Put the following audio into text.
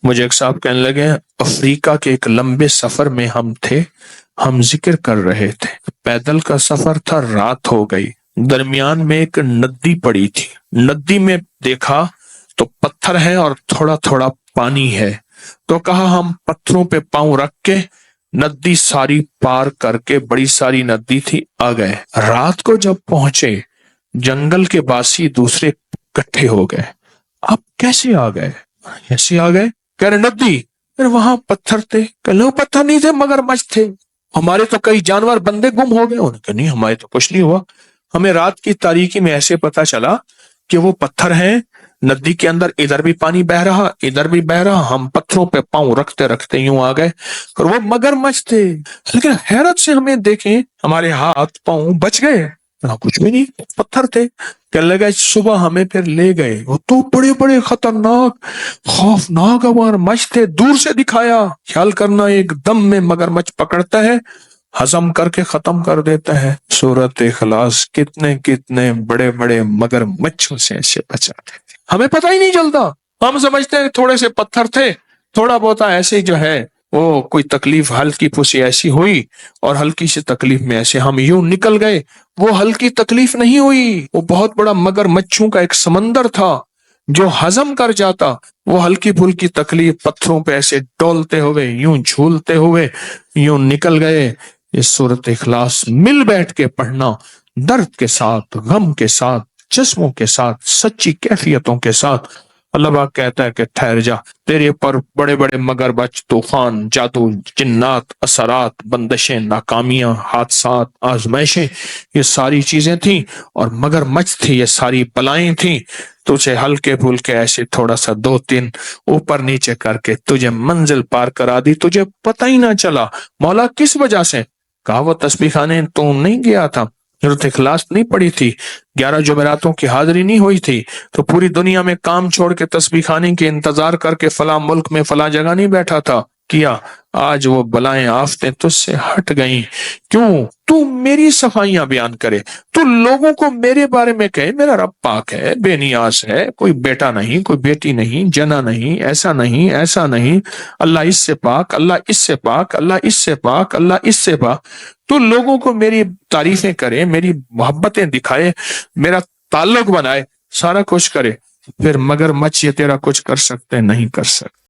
مجھے ایک صاحب کہنے لگے افریقہ کے ایک لمبے سفر میں ہم تھے، ہم ذکر کر رہے تھے، پیدل کا سفر تھا، رات ہو گئی، درمیان میں ایک ندی پڑی تھی، ندی میں دیکھا تو پتھر ہے اور تھوڑا تھوڑا پانی ہے، تو کہا ہم پتھروں پہ پاؤں رکھ کے ندی ساری پار کر کے، بڑی ساری ندی تھی، آ گئے۔ رات کو جب پہنچے جنگل کے باسی دوسرے اکٹھے ہو گئے، آپ کیسے آ گئے؟ ایسے آ گئے؟ کہہ رہے ندی، پھر وہاں پتھر تھے، کہ لو پتھر نہیں تھے مگرمچھ تھے، ہمارے تو کئی جانور بندے گم ہو گئے، انہوں نے کہا نہیں ہمارے تو کچھ نہیں ہوا، ہمیں رات کی تاریکی میں ایسے پتا چلا کہ وہ پتھر ہیں ندی کے اندر، ادھر بھی پانی بہ رہا ادھر بھی بہ رہا، ہم پتھروں پہ پاؤں رکھتے رکھتے یوں آ گئے، اور وہ مگرمچھ تھے، لیکن حیرت سے ہمیں دیکھیں ہمارے ہاتھ پاؤں بچ گئے، کچھ بھی نہیں، پتھر تھے۔ کہنے لگا صبح ہمیں پھر لے گئے، وہ تو بڑے بڑے خطرناک خوفناک مگرمچھ تھے، دور سے دکھایا، خیال کرنا ایک دم میں مگرمچھ پکڑتا ہے، ہضم کر کے ختم کر دیتا ہے۔ سورۃ اخلاص کتنے کتنے بڑے بڑے مگرمچھوں سے ایسے بچاتے تھے، ہمیں پتہ ہی نہیں چلتا، ہم سمجھتے ہیں تھوڑے سے پتھر تھے، تھوڑا بہت ایسے جو ہے وہ کوئی تکلیف ہلکی پھوسی ایسی ہوئی، اور ہلکی سی تکلیف میں ایسے ہم یوں نکل گئے، وہ ہلکی تکلیف نہیں ہوئی، وہ بہت بڑا مگرمچھوں کا ایک سمندر تھا جو ہضم کر جاتا، وہ ہلکی پھلکی تکلیف پتھروں پہ ایسے ڈولتے ہوئے یوں جھولتے ہوئے یوں نکل گئے۔ اس سورۃ اخلاص مل بیٹھ کے پڑھنا، درد کے ساتھ، غم کے ساتھ، جذبوں کے ساتھ، سچی کیفیتوں کے ساتھ۔ اللہ پاک کہتا ہے کہ ٹھہر جا، تیرے پر بڑے بڑے مگرمچھ، طوفان، جادو، جنات، اثرات، بندشیں، ناکامیاں، حادثات، آزمائشیں، یہ ساری چیزیں تھیں، اور مگرمچھ تھی، یہ ساری بلائیں تھیں، تجھے ہلکے پھلکے ایسے تھوڑا سا دو تین اوپر نیچے کر کے تجھے منزل پار کرا دی، تجھے پتہ ہی نہ چلا۔ مولا کس وجہ سے؟ کہا وہ تسبیح خانے تو نہیں گیا تھا، سورۃ اخلاص نہیں پڑھی تھی، 11 جمعراتوں کی حاضری نہیں ہوئی تھی، تو پوری دنیا میں کام چھوڑ کے تسبیح خانے کے انتظار کر کے فلاں ملک میں فلاں جگہ نہیں بیٹھا تھا، کیا آج وہ بلائیں آفتیں تجھ سے ہٹ گئیں، کیوں؟ تو میری صفائیاں بیان کرے، تو لوگوں کو میرے بارے میں کہے میرا رب پاک ہے، بے نیاز ہے، کوئی بیٹا نہیں، کوئی بیٹی نہیں، جنا نہیں، ایسا نہیں، ایسا نہیں، اللہ اس سے پاک، اللہ اس سے پاک، اللہ اس سے پاک، اللہ اس سے پاک، تو لوگوں کو میری تعریفیں کرے، میری محبتیں دکھائے، میرا تعلق بنائے، سارا کچھ کرے، پھر مگرمچھ یہ تیرا کچھ کر سکتے نہیں کر سکتے۔